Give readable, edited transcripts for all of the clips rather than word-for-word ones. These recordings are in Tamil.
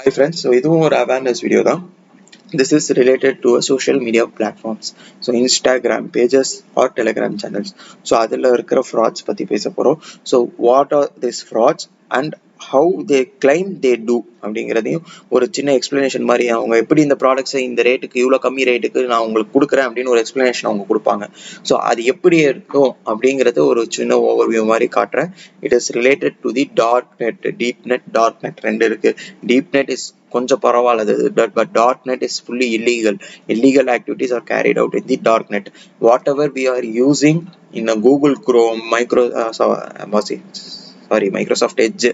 Hi friends, so இதுவும் ஒரு awareness video தான். This is related to a social media platforms. So Instagram pages or Telegram channels. So அதில் இருக்கிற frauds பற்றி பேச போகிறோம். So what are these frauds and how they claim they do அப்படிங்கிறதையும் ஒரு சின்ன எக்ஸ்பிளனேஷன் மாதிரி அவங்க எப்படி இந்த ப்ராடக்ட்ஸை இந்த ரேட்டுக்கு இவ்வளோ கம்மி ரேட்டுக்கு நான் உங்களுக்கு கொடுக்குறேன் அப்படின்னு ஒரு எக்ஸ்பிளனேஷன் அவங்க கொடுப்பாங்க. ஸோ அது எப்படி இருக்கும் அப்படிங்கிறத ஒரு சின்ன ஓவர்வியூ மாதிரி காட்டுறேன். It is related to the dark net, deep net, dark net ரெண்டு இருக்கு. டீப் நெட் இஸ் கொஞ்சம் பரவாயில்லது, but dark net is fully illegal activities are carried out in the dark net. Whatever we are using in a Google Chrome, Microsoft Edge,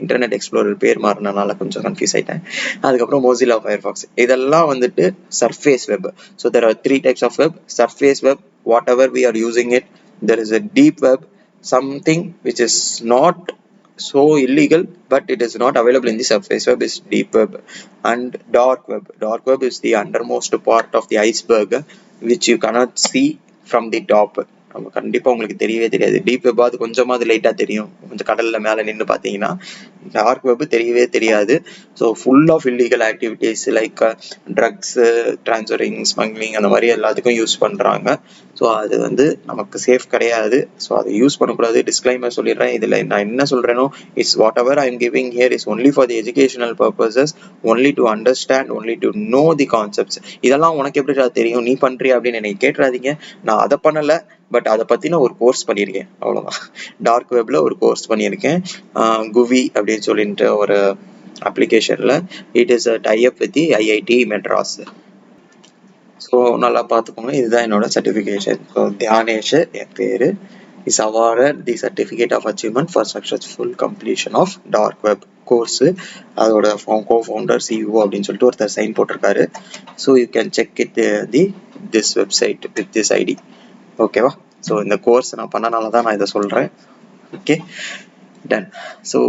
internet explorer பேர் மாறினால கொஞ்சம் கன்ஃபியூஸ் ஆயிட்டேன். அதுக்கப்புறம் மொசிலா ஃபயர்ஃபாக்ஸ், இதெல்லாம் வந்துட்டு surface web. So there are 3 types of web. Surface web, whatever we are using it. There is a deep web, something which is not so illegal but it is not available in the surface web is deep web. And dark web is the undermost part of the iceberg which you cannot see from the top. நம்ம கண்டிப்பாக உங்களுக்கு தெரியவே தெரியாது. டீப் வெப் அது கொஞ்சமாவது லைட்டாக தெரியும், கொஞ்சம் கடலில் மேலே நின்று பார்த்தீங்கன்னா. டார்க் வெப் தெரியவே தெரியாது. So full of illegal activities like drugs, transferring, smuggling அந்த மாதிரி எல்லாத்துக்கும் யூஸ் பண்ணுறாங்க. ஸோ அது வந்து நமக்கு சேஃப் கிடையாது. ஸோ அதை யூஸ் பண்ணக்கூடாது. டிஸ்க்ளைமர் சொல்லிடுறேன். இதில் நான் என்ன சொல்கிறேனோ it's whatever I am giving here is only for the educational purposes, only to understand, only to know the concepts. இதெல்லாம் உனக்கு எப்படி தெரியும், நீ பண்ணுறியா அப்படின்னு என்னை கேட்டுறாதீங்க. நான் அதை பண்ணலை, பட் அதை பற்றின ஒரு கோர்ஸ் பண்ணியிருக்கேன், அவ்வளோதான். டார்க் வெப்பில் ஒரு கோர்ஸ் பண்ணியிருக்கேன். குவி அப்படின்னு சொல்லிட்டு ஒரு அப்ளிகேஷனில். It is a type with the IIT Madras. So நல்லா பார்த்துக்கோங்க. இதுதான் என்னோட சர்டிஃபிகேஷன். ஸோ தியானேஷ் என் பேர். Is awarded the certificate of achievement for successful completion of dark web course. அதோட கோஃபவுண்டர் சிஇஓ அப்படின்னு சொல்லிட்டு ஒருத்தர் சைன் போட்டிருக்காரு. So you can check it this website with this ID. ஓகேவா? ஸோ இந்த கோர்ஸ் நான் பண்ணனால தான் நான் இதை சொல்கிறேன். Okay, ton. ஸோ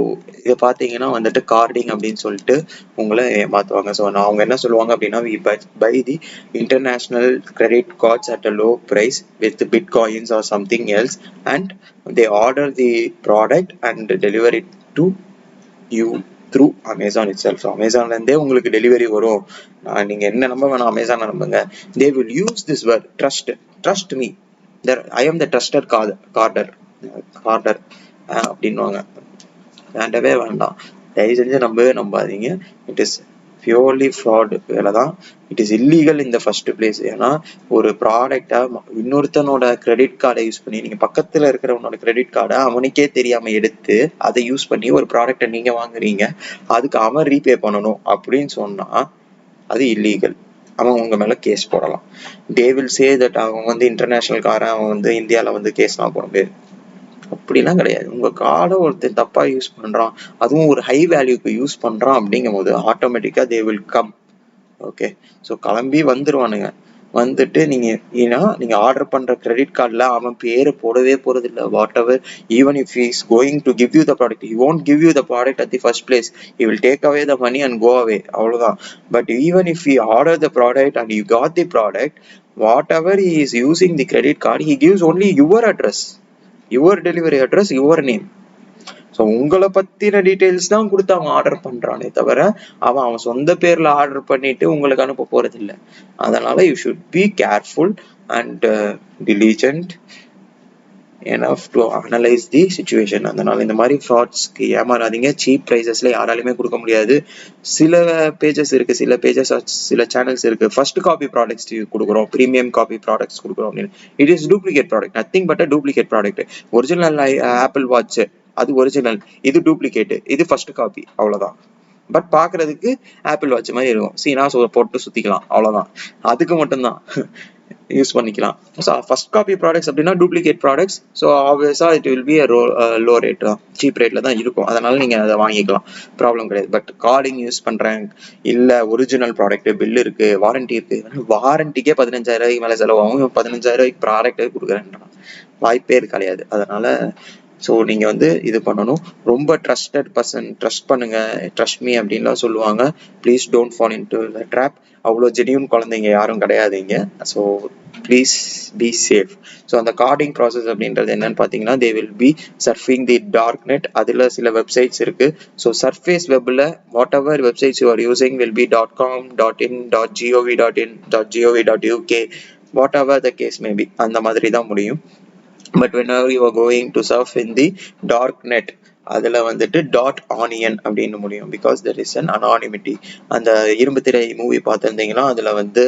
இதை பார்த்தீங்கன்னா வந்துட்டு கார்டிங் அப்படின்னு சொல்லிட்டு உங்களை ஏமாற்றுவாங்க. ஸோ அவங்க என்ன சொல்லுவாங்க அப்படின்னா, we buy the international credit cards at a low price with bitcoins or something else and they order the product and deliver it to you through Amazon itself. அமேசான்லேருந்தே உங்களுக்கு டெலிவரி வரும். நீங்கள் என்ன நம்ப வேணாம், அமேசானை நம்புங்க. They will use this word trust me, I am the trusted Carter அப்படின்வாங்க. வேண்டவே வேண்டாம், தயவு செஞ்சு நம்பாதீங்க. இட் இஸ் பியூர்லி ஃப்ராட் வேலை தான். It is illegal in the first place. ஏன்னா ஒரு ப்ராடக்டை இன்னொருத்தனோட கிரெடிட் கார்டை யூஸ் பண்ணி, நீங்கள் பக்கத்தில் இருக்கிறவனோட கிரெடிட் கார்டை அவனுக்கே தெரியாமல் எடுத்து அதை யூஸ் பண்ணி ஒரு ப்ராடக்டை நீங்கள் வாங்குறீங்க. அதுக்கு அவன் ரீபே பண்ணணும் அப்படின்னு சொன்னால் அது இல்லீகல். அவன் உங்க மேல கேஸ் போடலாம். தே வில் சே தட் அவன் வந்து இன்டர்நேஷனல் காரன், அவன் வந்து இந்தியாவில் வந்து கேஸ்லாம் போட முடியாது. அப்படிலாம் கிடையாது. உங்க கார்டை ஒருத்தன் தப்பா யூஸ் பண்றான், அதுவும் ஒரு ஹை வேல்யூக்கு யூஸ் பண்றான் அப்படிங்கும் போது ஆட்டோமேட்டிக்கா they will come. Okay, so கிளம்பி வந்துருவானுங்க. வந்துட்டு நீங்க ஆர்டர் பண்ற கிரெடிட் கார்டில் அவன் பேரு போடவே போறது இல்லை. What ever, even if he is going to give you the product, he won't give you the product at the first place. He will take away the money and go away, அவ்வளவுதான். But even if he order the product and you got the product, whatever he is using the credit card, he gives only your address, your delivery address, your name. So உங்களை பத்தின டீட்டெயில்ஸ் தான் கொடுத்து அவன் ஆர்டர் பண்றானே தவிர அவன் சொந்த பேர்ல ஆர்டர் பண்ணிட்டு உங்களுக்கு அனுப்ப போறது இல்லை. அதனால you should be careful and diligent enough to analyze the situation. அதனால இந்த மாதிரி ஃப்ராட்ஸ்க்கு ஏமாறாதீங்க. சீப் ப்ரைஸஸ்ல யாராலுமே கொடுக்க முடியாது. சில பேஜஸ் இருக்கு, சில சேனல்ஸ் இருக்கு, ஃபர்ஸ்ட் காப்பி ப்ராடக்ட்ஸ் கொடுக்குறோம், ப்ரீமியம் காப்பி ப்ராடக்ட்ஸ் கொடுக்குறோம் அப்படின்னு. It is duplicate product, nothing but a duplicate product. Original apple watch அது ஒரிஜினல், இது டூப்ளிகேட், இது ஃபர்ஸ்ட் காப்பி, அவ்வளவுதான். பட் பாக்குறதுக்கு ஆப்பிள் வாட்ச் மாதிரி இருக்கும். சீனா போட்டு சுத்திக்கலாம், அவ்வளவுதான். அதுக்கு மட்டும்தான் யூஸ் பண்ணிக்கலாம். ஸோ ஃபர்ஸ்ட் காப்பி ப்ராடக்ட்ஸ் அப்படின்னா டூப்ளிகேட் ப்ராடக்ட்ஸ். ஸோ ஆப்வியஸா it will be low rate தான், சீப் ரேட்ல தான் இருக்கும். அதனால நீங்க அதை வாங்கிக்கலாம், ப்ராப்ளம் கிடையாது. பட் கார்டிங் யூஸ் பண்றேன் இல்ல, ஒரிஜினல் ப்ராடக்ட், பில் இருக்கு, வாரண்டி இருக்கு, வாரண்டிக்கே 15,000 ரூபாய்க்கு மேல செலவாகும், 15,000 ரூபாய்க்கு ப்ராடக்ட் கொடுக்குறேன், வாய்ப்பே கிடையாது. அதனால ஸோ நீங்கள் வந்து இது பண்ணணும். ரொம்ப ட்ரஸ்டட் பர்சன், ட்ரஸ்ட் பண்ணுங்க, ட்ரஸ்ட் மீ அப்படின்லாம் சொல்லுவாங்க. Please don't fall into the trap. அவ்வளோ ஜெனியூன் குழந்தைங்க யாரும் கிடையாதுங்க. So please be safe. So அந்த கார்டிங் ப்ராசஸ் அப்படின்றது என்னன்னு பார்த்தீங்கன்னா, they will be surfing the dark net. அதில் சில வெப்சைட்ஸ் இருக்கு. ஸோ சர்ஃபேஸ் வெப்பில் whatever websites you are using will be .com, .in, .gov.in, .gov.uk, whatever the case maybe, அந்த மாதிரி தான் முடியும். But whenever you are going to surf in the dark net, அதில் வந்துட்டு .onion அப்படின்னு முடியும். Because there is an anonymity. அந்த இரும்பு திரை மூவி பார்த்துருந்தீங்கன்னா அதில் வந்து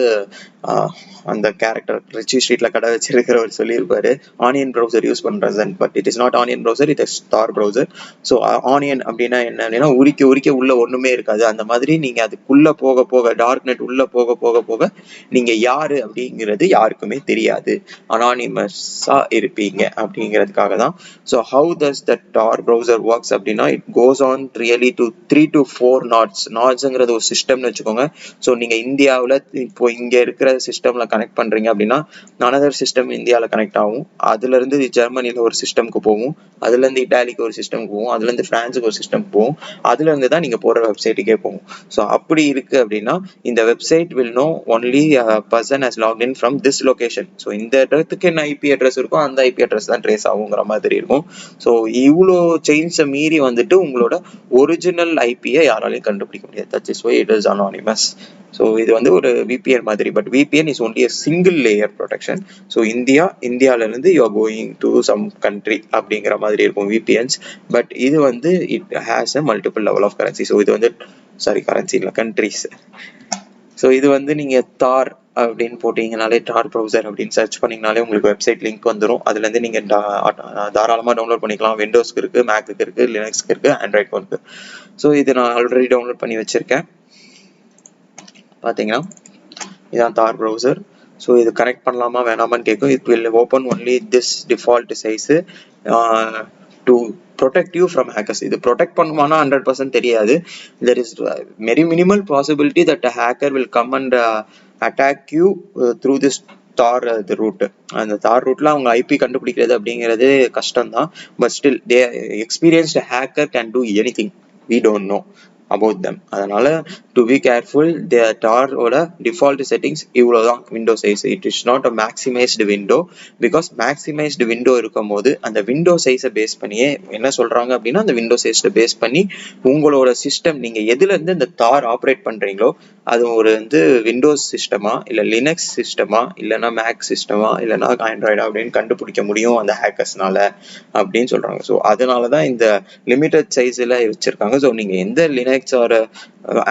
அந்த கேரக்டர் ரிச்சி ஸ்ட்ரீட்ல கடை வச்சிருக்கிறவர் சொல்லியிருப்பாரு, ஆனியன் ப்ரௌசர் யூஸ் பண்றேன். But it is not onion browser, it is star browser. So onion அப்படின்னா என்ன அப்படின்னா உரிக்க உள்ள ஒண்ணுமே இருக்காது. அந்த மாதிரி நீங்க அதுக்குள்ள போக போக, டார்க் நெட் உள்ள போக போக போக நீங்க யாரு அப்படிங்கிறது யாருக்குமே தெரியாது, அனானிமஸா இருப்பீங்க அப்படிங்கிறதுக்காக தான். So how does the Tor browser works அப்படின்னா, it goes on really to 3 to 4 nodes. நாட்ஸ்ங்கிறது ஒரு சிஸ்டம்னு வச்சுக்கோங்க. ஸோ நீங்க இந்தியாவில் இப்போ இங்க இருக்கிற சிஸ்டம்ல கனெக்ட் பண்றீங்க அப்படின்னா அனதர் சிஸ்டம் இந்தியாவில் கனெக்ட் ஆகும். அதுல இருந்து ஜெர்மனில ஒரு சிஸ்டம்க்கு போகும், அதுல இருந்து இட்டாலிக்கு ஒரு சிஸ்டம்க்கு போகும், அதுல இருந்து பிரான்ஸுக்கு ஒரு சிஸ்டம் போகும், அதுல இருந்து தான் நீங்க போற வெப்சைட்டுக்கே போகும். ஸோ அப்படி இருக்கு அப்படின்னா இந்த website will know only person has locked in from this location. So இந்த இடத்துக்கு என்ன ஐபி அட்ரஸ் இருக்கும், அந்த ஐபி அட்ரஸ் தான் ட்ரேஸ் ஆகுங்கிற மாதிரி இருக்கும். ஸோ இவ்வளோ செயின்ஸை மீறி வந்துட்டு உங்களோட ஒரிஜினல் ஐபியை யாராலையும் கண்டுபிடிக்க முடியாது. That's is why it is anonymous. So இது வந்து ஒரு விபிஎன் மாதிரி. But VPN is only a single layer protection. So இந்தியாவிலேருந்து you are going to some country அப்படிங்கிற மாதிரி இருக்கும் விபிஎன்ஸ். பட் இது வந்து it has a multiple level of currency. So இது வந்து கரன்சி இல்லை, கண்ட்ரிஸ். ஸோ இது வந்து நீங்கள் தார் அப்படின்னு போட்டீங்கனாலே, டார் ப்ரௌசர் அப்படின்னு சர்ச் பண்ணிங்கனாலே உங்களுக்கு வெப்சைட் லிங்க் வந்துடும். அதுலேருந்து நீங்கள் தாராளமாக டவுன்லோட் பண்ணிக்கலாம். விண்டோஸ்க்கு இருக்குது, மேக்குக்கு இருக்குது, லினக்ஸ்க்கு இருக்குது, ஆண்ட்ராய்டுக்கு இருக்குது. ஸோ இது நான் ஆல்ரெடி டவுன்லோட் பண்ணி வச்சுருக்கேன். பார்த்தீங்கன்னா இதான் தார் ப்ரௌசர். ஸோ இது கனெக்ட் பண்ணலாமா வேணாமான்னு கேட்கும். It will open only this default size to protect you from hackers. இது ப்ரொடெக்ட் பண்ணுமானா 100% தெரியாது. There is very minimal possibility that a hacker will come and attack you through this Tor route. அந்த தார் ரூட்ல அவங்க ஐபி கண்டுபிடிக்கிறது அப்படிங்கிறது கஷ்டம் தான். But still they experienced hacker can do anything. We don't know about them. அதனால to be careful, the tar ஓட default settings இவ்வளவுதான் window size. It is not a maximised window. Because maximised window இருக்கும் போது அந்த விண்டோ சைஸை பேஸ் பண்ணியே என்ன சொல்றாங்க அப்படின்னா, அந்த விண்டோ சைஸை பேஸ் பண்ணி உங்களோட சிஸ்டம் நீங்க எதுல இருந்து இந்த தார் ஆப்ரேட் பண்றீங்களோ அது ஒரு வந்து விண்டோஸ் சிஸ்டமா இல்ல லினக்ஸ் சிஸ்டமா இல்லைன்னா மேக் சிஸ்டமா இல்லைன்னா ஆண்ட்ராய்டா அப்படின்னு கண்டுபிடிக்க முடியும் அந்த ஹேக்கர்ஸ்னால அப்படின்னு சொல்றாங்க. ஸோ அதனாலதான் இந்த லிமிடெட் சைஸ்ல வச்சிருக்காங்க. ஸோ நீங்க எந்த லினக்ஸ் ஆர்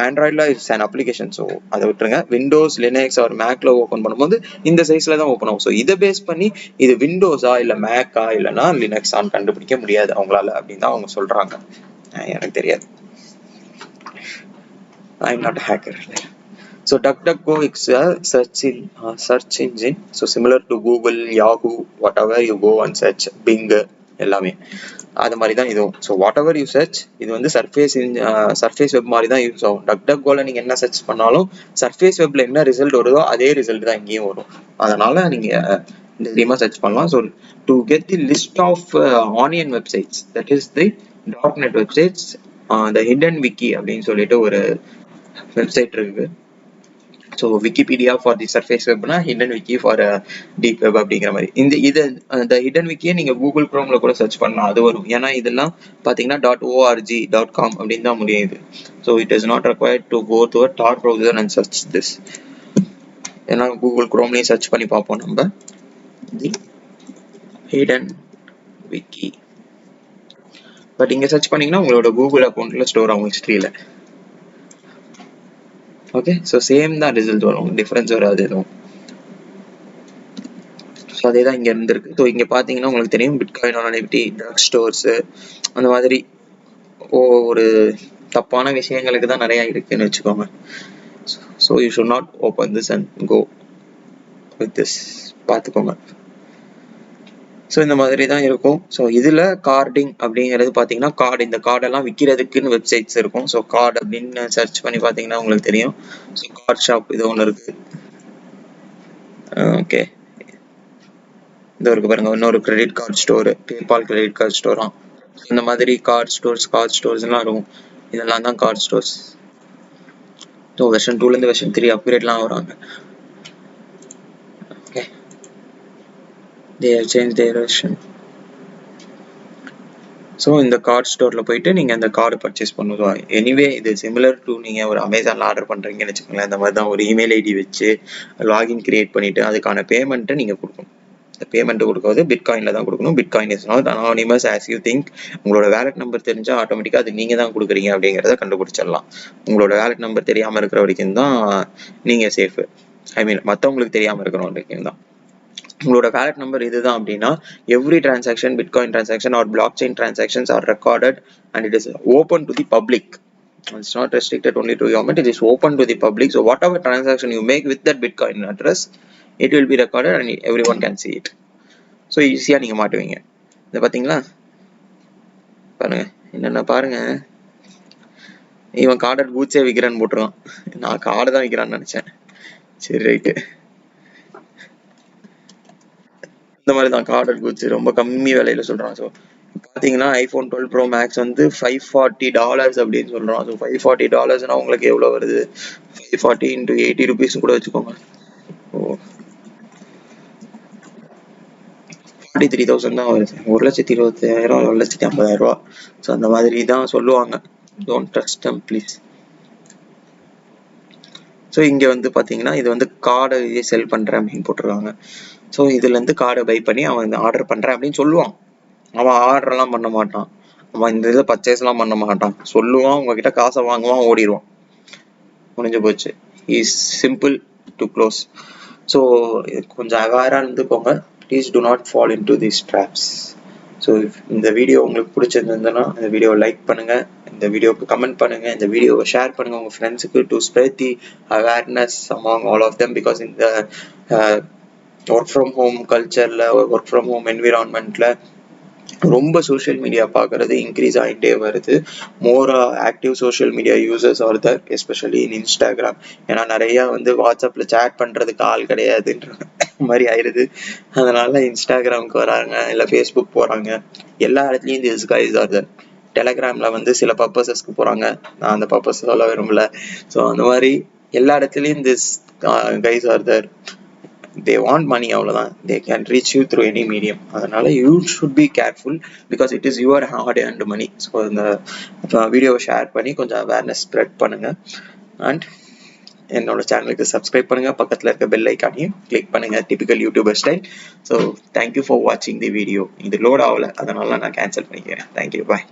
ஆண்ட்ராய்டில் இட்ஸ் அன் அப்ளிகேஷன். ஸோ அதை விட்டுருங்க. விண்டோஸ், லினக்ஸ் ஆர் மேக்ல ஓப்பன் பண்ணும்போது இந்த சைஸ்ல தான் ஓப்பன் ஆகும். ஸோ இதை பேஸ் பண்ணி இது விண்டோஸா இல்லை மேக்கா இல்லைன்னா லினக்ஸான்னு கண்டுபிடிக்க முடியாது அவங்களால அப்படின்னு தான் அவங்க சொல்றாங்க. எனக்கு தெரியாது. I am not a hacker. So DuckDuckGo is a search engine. So similar to Google, Yahoo, whatever you go and search, Bing, எல்லாமே அது மாதிரி தான் இதுவும். So whatever you search, இது வந்து சர்ஃபேஸ் வெப் மாதிரி தான் யூஸ் ஆகும். DuckDuckGoல நீங்கள் என்ன சர்ச் பண்ணாலும் சர்ஃபேஸ் வெப்ல என்ன ரிசல்ட் வருதோ அதே ரிசல்ட் தான் இங்கேயும் வரும். அதனால நீங்கள் தைரியமாக சர்ச் பண்ணலாம். So to get the list of onion websites, that is the dark net websites, the hidden wiki அப்படின்னு சொல்லிட்டு ஒரு வெப்சைட் இருக்கு. So Wikipedia for the surface வெப்னா hidden wiki for deep web அப்படிங்கிற மாதிரி. இந்த ஹிடன் விக்கியை நீங்கள் கூகுள் குரோம்ல கூட சர்ச் பண்ணலாம், அது வரும். ஏன்னா இதெல்லாம் பார்த்தீங்கன்னா .org, .com அப்படின்னு தான் முடியுது. So it is not required to go to a Tor browser and search this. ஏன்னா கூகுள் குரோம்லேயும் சர்ச் பண்ணி பார்ப்போம் நம்ம தி ஹிடன் விக்கி. பட் இங்கே சர்ச் பண்ணீங்கன்னா உங்களோட கூகுள் அக்கௌண்ட்ல ஸ்டோர் ஆகும் ஹிஸ்ட்ரியில். ஓகே, ஸோ சேம் தான் ரிசல்ட் வரும், டிஃப்ரென்ஸ் வராது எதுவும். ஸோ அதே தான் இங்கே இருந்திருக்கு. ஸோ இங்கே பார்த்தீங்கன்னா உங்களுக்கு தெரியும் பிட்காயின் அனானிமிட்டி, ட்ரக் ஸ்டோர்ஸு, அந்த மாதிரி ஒரு தப்பான விஷயங்களுக்கு தான் நிறையா இருக்குன்னு வச்சுக்கோங்க. So you should not open this and go with this, பார்த்துக்கோங்க. ஸோ இந்த மாதிரி தான் இருக்கும். ஸோ இதில் கார்டிங் அப்படிங்கிறது பார்த்தீங்கன்னா இந்த கார்டெல்லாம் விற்கிறதுக்குன்னு வெப்சைட்ஸ் இருக்கும். ஸோ கார்டு அப்படின்னு சர்ச் பண்ணி பார்த்தீங்கன்னா உங்களுக்கு தெரியும். ஸோ கார்ட் ஷாப் இது ஒன்று இருக்குது. ஓகே, இது இருக்கு பாருங்க, இன்னொரு credit card store, PayPal credit card ஸ்டோரா. இந்த மாதிரி கார்டு ஸ்டோர்ஸ் எல்லாம் இருக்கும். இதெல்லாம் தான் கார்டு ஸ்டோர்ஸ். ஸோ வெர்ஷன் 2லேருந்து வெர்ஷன் 3 அப்கிரேட்லாம் ஆகுறாங்க. Okay, they have changed their version. So இந்த கார்டு ஸ்டோரில் போயிட்டு நீங்கள் அந்த கார்டு பர்ச்சேஸ் பண்ணுவோம். எனிவே இது சிமிலர் டு நீங்கள் ஒரு அமேசானில் ஆர்டர் பண்ணுறீங்கன்னு வச்சுக்கோங்களேன். இந்த மாதிரி தான் ஒரு இமெயில் ஐடி வச்சு லாகின் கிரியேட் பண்ணிவிட்டு அதுக்கான பேமெண்ட்டை நீங்கள் கொடுக்கணும். இந்த பேமெண்ட் கொடுக்குறது பிட்காயினில் தான் கொடுக்கணும். Bitcoin is not anonymous as you think. உங்களோட வேலட் நம்பர் தெரிஞ்சால் ஆட்டோமேட்டிக்காக அது நீங்கள் தான் கொடுக்குறீங்க அப்படிங்கிறத கண்டுபிடிச்சிடலாம். உங்களோட வேலட் நம்பர் தெரியாமல் இருக்கிற வரைக்கும் தான் நீங்கள் சேஃபு. ஐ மீன் மற்றவங்களுக்கு தெரியாமல் இருக்கிற வரைக்கும் தான். உங்களோட வேலட் நம்பர் இதுதான் அப்படின்னா every transaction, bitcoin transaction or block chain transactions are recorded and it is open to the public. It's not restricted only to government, it is open to the public. So whatever transaction you make with that Bitcoin address, it will be recorded and everyone can see it. So ஈஸியாக நீங்கள் மாட்டுவீங்க. இதை பார்த்தீங்களா, பாருங்க என்னென்ன பாருங்க. இவன் கார்டட் பூச்சே விற்கிறான்னு போட்டுருவான். நான் கார்டு தான் விற்கிறான்னு நினச்சேன். சரி ரைட்டு. இந்த மாதிரி தான் கார்டட் குட்ஸ் ரொம்ப கம்மி விலையில சொல்றான். ஸோ பார்த்தீங்கன்னா ஐஃபோன் 12 ப்ரோ மேக்ஸ் வந்து $540 அப்படின்னு சொல்றான். ஸோ $540 உங்களுக்கு எவ்வளோ வருது? 540 into 80 rupees கூட வச்சுக்கோங்க. ஓ 43,000 தான் வருது. 1,20,000 1,50,000. ஸோ அந்த மாதிரி தான் சொல்லுவாங்க. Don't trust them please. So இங்கே வந்து பார்த்தீங்கன்னா இது வந்து கார்டை செல் பண்ணுறேன் அப்படின்னு போட்டிருக்காங்க. ஸோ இதுலேருந்து கார்டை பை பண்ணி அவன் ஆர்டர் பண்ணுறேன் அப்படின்னு சொல்லுவான். அவன் ஆர்டர்லாம் பண்ண மாட்டான். அவன் இந்த இதில் பர்ச்சேஸ்லாம் பண்ண மாட்டான். சொல்லுவான், உங்ககிட்ட காசை வாங்குவான், ஓடிடுவான், முடிஞ்சு போச்சு. Is simple to close. So கொஞ்சம் அவேராக இருந்துக்கோங்க. Please to not fall in to these drops. So இந்த வீடியோ உங்களுக்கு பிடிச்சிருந்ததுன்னா இந்த வீடியோவை லைக் பண்ணுங்கள், இந்த வீடியோவுக்கு கமெண்ட் பண்ணுங்கள், இந்த வீடியோவை ஷேர் பண்ணுங்கள் உங்கள் ஃப்ரெண்ட்ஸுக்கு to spread the awareness among all of them. Because இந்த ஒர்க் ஃப்ரம் ஹோம் கல்ச்சரில், ஒர்க் ஃப்ரம் ஹோம் என்விரான்மெண்ட்டில் ரொம்ப சோஷியல் மீடியா பார்க்கறது இன்க்ரீஸ் ஆகிட்டே வருது. More active social media users are there, especially in Instagram. ஏன்னா நிறையா வந்து வாட்ஸ்அப்பில் சேட் பண்ணுறதுக்கு ஆள் கிடையாதுன்ற மாதிரி ஆயிடுது. அதனால இன்ஸ்டாகிராமுக்கு வராங்க, இல்லை ஃபேஸ்புக் போகிறாங்க. எல்லா இடத்துலையும் திஸ் கைஸ் ஆர் தர். டெலகிராமில் வந்து சில பர்பஸஸ்க்கு போகிறாங்க, நான் அந்த பர்பஸ் சொல்ல விரும்பல. ஸோ அந்த மாதிரி எல்லா இடத்துலையும் this guys are there. they want money, அவ்வளவுதான். they can reach you through any medium. அதனால you should be careful because it is your hard earned money. So இந்த வீடியோவை ஷேர் பண்ணி கொஞ்சம் அவேர்னஸ் ஸ்ப்ரெட் பண்ணுங்க. அண்ட் என்னோட சேனலுக்கு சப்ஸ்கிரைப் பண்ணுங்க, பக்கத்தில் இருக்க பெல் ஐக்கானையும் கிளிக் பண்ணுங்க, typical YouTuber style. So thank you for வாட்சிங் தி வீடியோ. இது லோட் ஆகலை, அதனால நான் கேன்சல் பண்ணிக்கிறேன். தேங்க்யூ, பாய்.